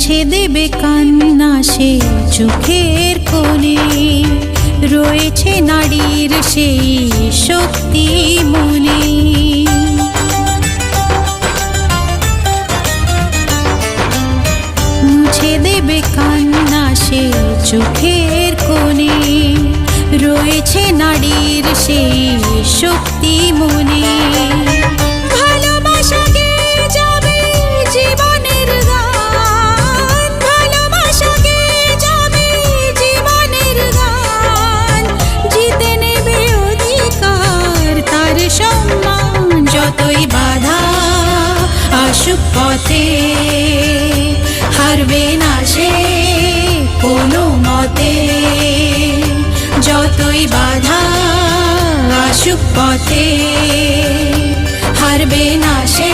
মুছে দেবে কান্না সে চোখের কোণে, রয়েছে নারীর সেই শক্তি মনে। মুছে দেবে কান্না সে চোখের কোণে, রয়েছে নারীর সেই শক্তি মনে। যতই বাধা আসুক পথে, হারবে না সে কোনো মতে। যতই বাধা আসুক পথে, হারবে না সে